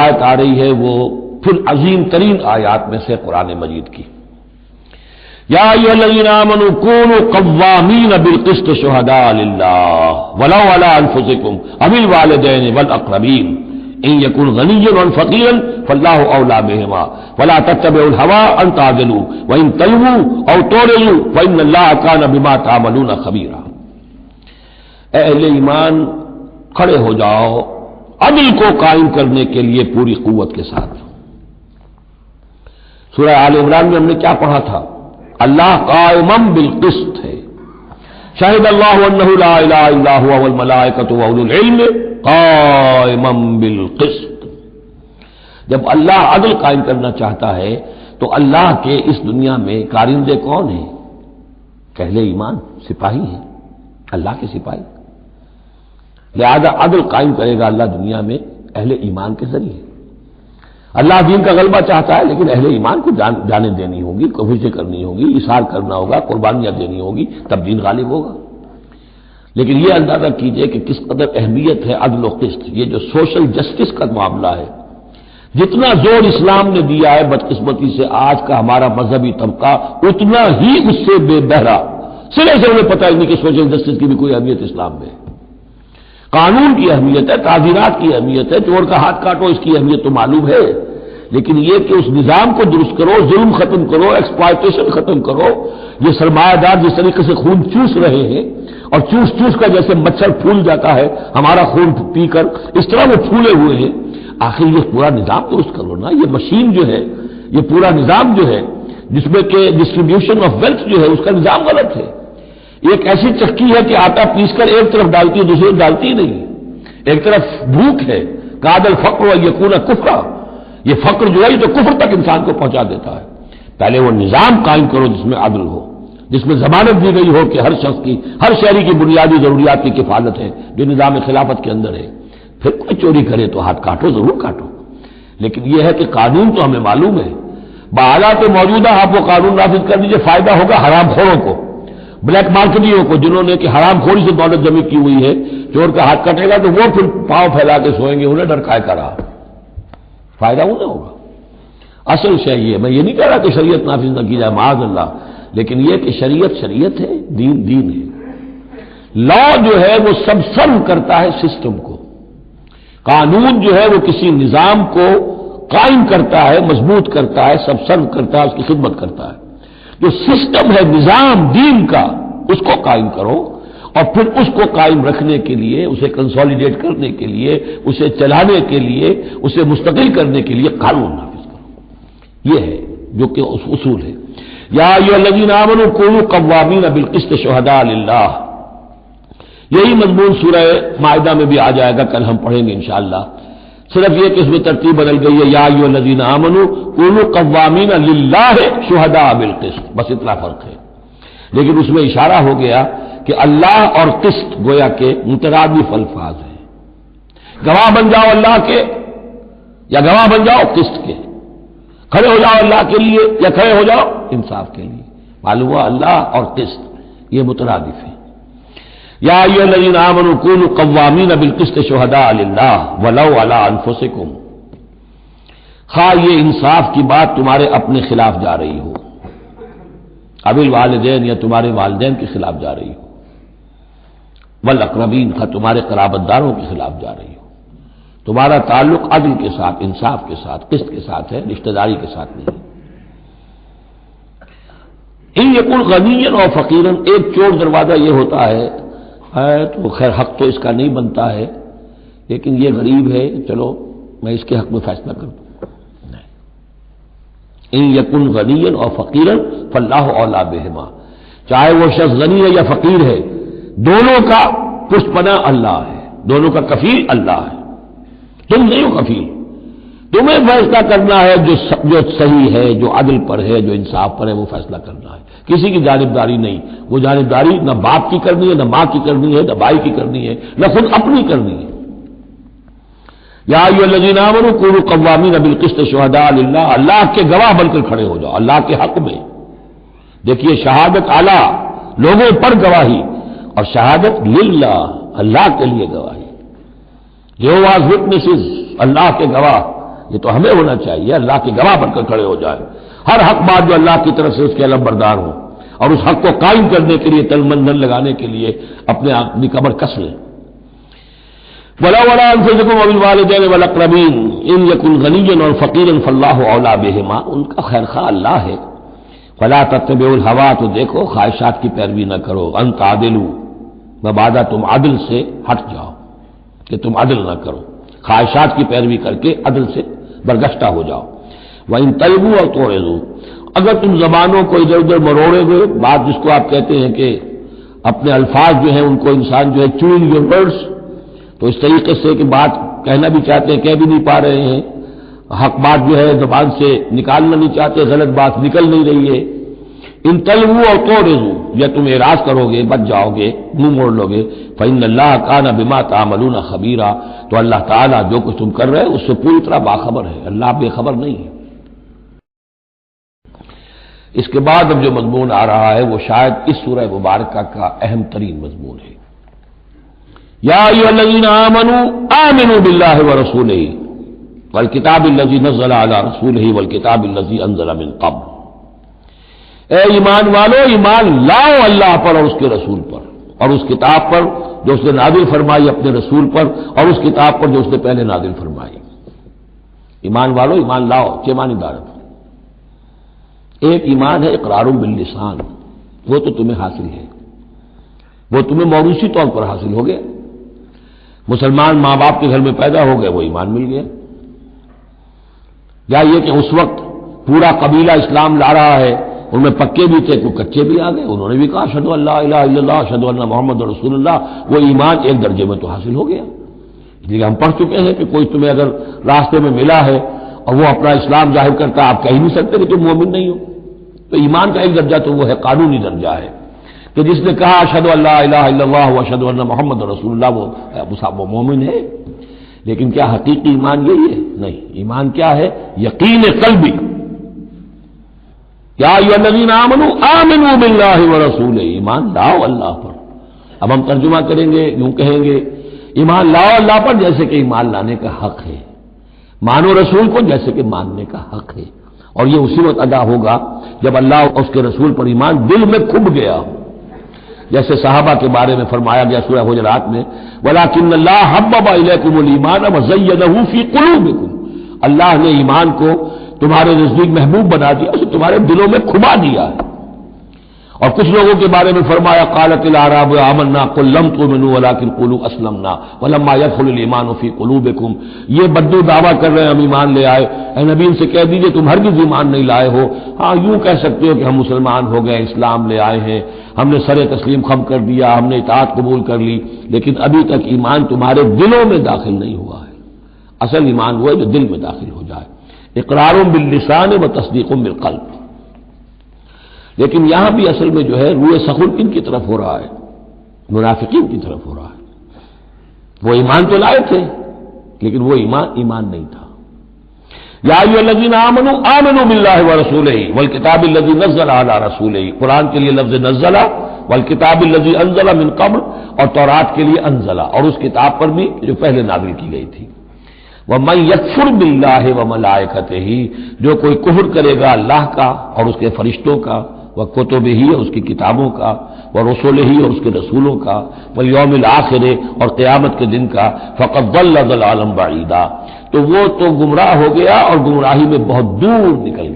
آیت آ رہی ہے وہ پھر عظیم ترین آیات میں سے قرآن مجید کی، یا ایھا الذین آمنوا کونوا قوامین بالقسط شہداء للہ ولو علی انفسکم او الوالدین والاقربین ان یکن غنیا او فقیرا فاللہ اولی بہما ولا تتبعوا الہوی ان تعدلوا وان تلووا او تعرضوا فان اللہ کان بما تعملون خبیرا۔ اے اہل ایمان کھڑے ہو جاؤ عدل کو قائم کرنے کے لیے پوری قوت کے ساتھ۔ سورہ آل عمران میں ہم نے کیا پڑھا تھا؟ اللہ قائم بالقسط ہے، شاہد اللہ انہ لا الہ الا هو والملائکۃ واولو العلم قائما بالقسط۔ جب اللہ عدل قائم کرنا چاہتا ہے تو اللہ کے اس دنیا میں کارندے کون ہیں؟ اہل ایمان، سپاہی ہیں، اللہ کے سپاہی۔ لہذا عدل قائم کرے گا اللہ دنیا میں اہل ایمان کے ذریعے۔ اللہ دین کا غلبہ چاہتا ہے لیکن اہل ایمان کو جانیں دینی ہوگی، کوششیں کرنی ہوگی، اثار کرنا ہوگا، قربانیاں دینی ہوگی، تب دین غالب ہوگا۔ لیکن یہ اندازہ کیجئے کہ کس قدر اہمیت ہے عدل و قسط، یہ جو سوشل جسٹس کا معاملہ ہے، جتنا زور اسلام نے دیا ہے بدقسمتی سے آج کا ہمارا مذہبی طبقہ اتنا ہی اس سے بے بہرا، سرے سے انہیں پتہ ہی نہیں کہ سوشل جسٹس کی بھی کوئی اہمیت اسلام میں ہے۔ قانون کی اہمیت ہے، تعزیرات کی اہمیت ہے، چور کا ہاتھ کاٹو اس کی اہمیت تو معلوم ہے، لیکن یہ کہ اس نظام کو درست کرو، ظلم ختم کرو، ایکسپلائٹیشن ختم کرو، یہ سرمایہ دار جس طریقے سے خون چوس رہے ہیں اور چوس چوس کر جیسے مچھر پھول جاتا ہے ہمارا خون پی کر، اس طرح وہ پھولے ہوئے ہیں، آخر یہ پورا نظام درست کرو نا۔ یہ مشین جو ہے، یہ پورا نظام جو ہے جس میں کہ ڈسٹریبیوشن آف ویلتھ جو ہے اس کا نظام غلط ہے۔ ایک ایسی چکی ہے کہ آٹا پیس کر ایک طرف ڈالتی ہے دوسری طرف ڈالتی ہی نہیں، ایک طرف بھوک ہے، کاد الفقر یکون کفرا، یہ فقر جو ہے یہ تو کفر تک انسان کو پہنچا دیتا ہے۔ پہلے وہ نظام قائم کرو جس میں عدل ہو، جس میں ضمانت دی گئی ہو کہ ہر شخص کی، ہر شہری کی بنیادی ضروریات کی کفالت ہے جو نظام خلافت کے اندر ہے۔ پھر کوئی چوری کرے تو ہاتھ کاٹو، ضرور کاٹو، لیکن یہ ہے کہ قانون تو ہمیں معلوم ہے، بحالات موجودہ آپ وہ قانون نافذ کر دیجیے، فائدہ ہوگا حرام خوروں کو، بلیک مارکیٹوں کو، جنہوں نے کہ حرام خوری سے دولت جمع کی ہوئی ہے۔ چور کا ہاتھ کٹے گا تو وہ پھر پاؤں پھیلا کے سوئیں گے، انہیں ڈر کھائے کرا، فائدہ انہیں ہوگا۔ اصل شے یہ، میں یہ نہیں کہہ رہا کہ شریعت نافذ نہ کی جائے معاذ اللہ، لیکن یہ کہ شریعت شریعت ہے، دین دین ہے۔ لا جو ہے وہ سب سرو کرتا ہے سسٹم کو، قانون جو ہے وہ کسی نظام کو قائم کرتا ہے، مضبوط کرتا ہے، سب سرو کرتا ہے، اس کی خدمت کرتا ہے۔ جو سسٹم ہے نظام دین کا، اس کو قائم کرو، اور پھر اس کو قائم رکھنے کے لیے، اسے کنسالیڈیٹ کرنے کے لیے، اسے چلانے کے لیے، اسے مستقل کرنے کے لیے قانون نافذ کرو۔ یہ ہے جو کہ اصول ہے۔ یا ایھا الذین آمنوا کونوا قوامین بالقسط شہداء للہ، یہی مضمون سورہ مائدہ میں بھی آ جائے گا، کل ہم پڑھیں گے انشاءاللہ۔ صرف یہ کہ اس میں ترتیب بدل گئی ہے، یا ایھا الذین آمنوا کونوا قوامین للہ شہداء بالقسط، بس اتنا فرق ہے۔ لیکن اس میں اشارہ ہو گیا کہ اللہ اور قسط گویا کے مترادف الفاظ ہیں۔ گواہ بن جاؤ اللہ کے یا گواہ بن جاؤ قسط کے، کھڑے ہو جاؤ اللہ کے لیے یا کھڑے ہو جاؤ انصاف کے لیے۔ معلوم ہوا اللہ اور قسط یہ مترادف ہیں۔ یا ایھا الذین آمنوا کونوا قوامین بالقسط شہداء للہ ولو علی انفسکم، خواہ یہ انصاف کی بات تمہارے اپنے خلاف جا رہی ہو، اب الوالدین یا تمہارے والدین کے خلاف جا رہی ہو، والاقربین خواہ تمہارے قرابت داروں کے خلاف جا رہی ہو۔ تمہارا تعلق عدل کے ساتھ، انصاف کے ساتھ، قسط کے ساتھ ہے، رشتہ داری کے ساتھ نہیں۔ ان یکن غنیا او فقیرا، ایک چور دروازہ یہ ہوتا ہے تو خیر حق تو اس کا نہیں بنتا ہے، لیکن یہ غریب ہے، چلو میں اس کے حق میں فیصلہ کر دوں۔ ان یکن غنیا او فقیرا فاللہ اولی بہما، چاہے وہ شخص غنی ہے یا فقیر ہے، دونوں کا پشت پناہ اللہ ہے، دونوں کا کفیل اللہ ہے، تم نہیں ہو کفیل۔ تمہیں فیصلہ کرنا ہے جو صحیح ہے، جو عدل پر ہے، جو انصاف پر ہے، وہ فیصلہ کرنا ہے، کسی کی جانبداری نہیں۔ وہ جانبداری نہ باپ کی کرنی ہے، نہ ماں کی کرنی ہے، نہ بھائی کی کرنی ہے، نہ خود اپنی کرنی ہے۔ یا ایھا الذین آمنوا کونوا قوامین بالقسط شہداء للہ، اللہ کے گواہ بن کر کھڑے ہو جاؤ اللہ کے حق میں۔ دیکھیے شہادت اعلیٰ، لوگوں پر گواہی، اور شہادت للہ، اللہ کے لیے گواہی۔ یہوہاز وٹنسز، اللہ کے گواہ، یہ تو ہمیں ہونا چاہیے، اللہ کے گواہ بن کر کھڑے ہو جائے، ہر حق بات جو اللہ کی طرف سے اس کے علم بردار ہوں، اور اس حق کو قائم کرنے کے لیے تن من دھن لگانے کے لیے اپنی کمر کس لیں۔ وَلَوْ عَلَىٰ أَنفُسِكُمْ وَبِالْوَالِدَيْنِ وَالْأَقْرَبِينَ إِنْ يَكُنْ غَنِيًّا أَوْ فَقِيرًا فَاللَّهُ أَوْلَىٰ بِهِمَا، ان کا خیر خواہ اللہ ہے۔ فَلَا تَتَّبِعُوا الْهَوَىٰ، تو دیکھو خواہشات کی پیروی نہ کرو، أَن تَعْدِلُوا، مبادا تم عدل سے ہٹ جاؤ کہ تم عدل نہ کرو، خواہشات کی پیروی کر کے عدل سے برگشتہ ہو جاؤ۔ وَإِن تَلْوُوا أَوْ تُعْرِضُوا، اگر تم زبانوں کو ادھر ادھر مروڑے ہوئے، بات جس کو آپ کہتے ہیں کہ اپنے الفاظ جو ہیں ان کو انسان جو ہے چوئنگ یور ورڈز، تو اس طریقے سے کہ بات کہنا بھی چاہتے ہیں کہہ بھی نہیں پا رہے ہیں، حق بات جو ہے زبان سے نکالنا نہیں چاہتے، غلط بات نکل نہیں رہی ہے۔ ان تلووا اور تعرضوا، یا تم اعراض کرو گے، بچ جاؤ گے، منہ موڑ لو گے، فإن اللہ کان بما تعملون خبیرا، تو اللہ تعالیٰ جو کچھ تم کر رہے اس سے پوری طرح باخبر ہے، اللہ بے خبر نہیں ہے۔ اس کے بعد اب جو مضمون آ رہا ہے وہ شاید اس سورہ مبارکہ کا اہم ترین مضمون ہے۔ یا ایھا الذین آمنوا آمنوا باللہ ورسولہ والکتاب الذی نزل علی رسولہ والکتاب الذی انزل من قبل، اے ایمان والو ایمان لاؤ اللہ پر اور اس کے رسول پر، اور اس کتاب پر جو اس نے نازل فرمائی اپنے رسول پر، اور اس کتاب پر جو اس نے پہلے نازل فرمائی۔ ایمان والو ایمان لاؤ، چھ معنی دارت۔ ایک ایمان ہے اقرار باللسان، وہ تو تمہیں حاصل ہے، وہ تمہیں موروثی طور پر حاصل ہو گیا، مسلمان ماں باپ کے گھر میں پیدا ہو گئے، وہ ایمان مل گیا۔ یا یہ کہ اس وقت پورا قبیلہ اسلام لا رہا ہے، ان میں پکے بھی تھے، کوئی کچے بھی آ گئے، انہوں نے بھی کہا اشہد ان لا الہ الا اللہ اشہد ان محمد رسول اللہ، وہ ایمان ایک درجے میں تو حاصل ہو گیا۔ اس لیے ہم پڑھ چکے ہیں کہ کوئی تمہیں اگر راستے میں ملا ہے اور وہ اپنا اسلام ظاہر کرتا، آپ کہہ نہیں سکتے کہ تم مومن نہیں ہو۔ تو ایمان کا ایک درجہ تو وہ ہے، قانونی درجہ ہے، کہ جس نے کہا اشہد ان لا الہ الا اللہ واشہد ان محمد رسول اللہ، وہ مومن ہے۔ لیکن کیا حقیقی ایمان یہی ہے؟ نہیں، ایمان کیا ہے؟ یقین قلبی۔ یا ایھا الذین آمنوا آمنوا باللہ ورسولہ، ایمان لاؤ اللہ پر۔ اب ہم ترجمہ کریں گے، یوں کہیں گے ایمان لاؤ اللہ پر جیسے کہ ایمان لانے کا حق ہے، مانو رسول کو جیسے کہ ماننے کا حق ہے، اور یہ اسی وقت ادا ہوگا جب اللہ اور اس کے رسول پر ایمان دل میں کھب گیا ہو، جیسے صحابہ کے بارے میں فرمایا گیا سورہ حجرات میں وَلَٰكِنَّ اللَّهَ حَبَّبَ إِلَيْكُمُ الْإِيمَانَ وَزَيَّنَهُ فِي قُلُوبِكُمْ، اللہ نے ایمان کو تمہارے نزدیک محبوب بنا دیا، اسے تمہارے دلوں میں کھبا دیا ہے۔ اور کچھ لوگوں کے بارے میں فرمایا قالت الاعراب آمنا قل لم تؤمنوا ولكن قولوا اسلمنا ولما يدخل الايمان في قلوبكم، یہ بدو دعویٰ کر رہے ہیں ہم ایمان لے آئے، اے نبی ان سے کہہ دیجئے تم ہرگز ایمان نہیں لائے ہو، ہاں یوں کہہ سکتے ہو کہ ہم مسلمان ہو گئے، اسلام لے آئے ہیں، ہم نے سر تسلیم خم کر دیا، ہم نے اطاعت قبول کر لی، لیکن ابھی تک ایمان تمہارے دلوں میں داخل نہیں ہوا ہے۔ اصل ایمان وہ ہے جو دل میں داخل ہو جائے، اقرار باللسان و تصدیق بالقلب۔ لیکن یہاں بھی اصل میں جو ہے روئے سخن کن کی طرف ہو رہا ہے؟ منافقین کی طرف ہو رہا ہے۔ وہ ایمان تو لائے تھے لیکن وہ ایمان نہیں تھا۔ یا ایھا الذین آمنوا آمنوا باللہ ورسولہ والکتاب الذی نزل علی رسولہ، قرآن کے لیے لفظ نزل، والکتاب الذی انزل من قبل، اور تورات کے لیے انزل، اور اس کتاب پر بھی جو پہلے نازل کی گئی تھی۔ وَمَن يَكْفُرْ بِاللَّهِ وَمَلَائِكَتِهِ، جو کوئی کفر کرے گا اللہ کا اور اس کے فرشتوں کا، وَكُتُبِهِ اور اس کی کتابوں کا، وَرُسُلِهِ اور اس کے رسولوں کا، وَالْيَوْمِ الْآخِرِ اور قیامت کے دن کا، فَقَدْ ضَلَّ ضَلَالًا بَعِيدًا، تو وہ تو گمراہ ہو گیا اور گمراہی میں بہت دور نکل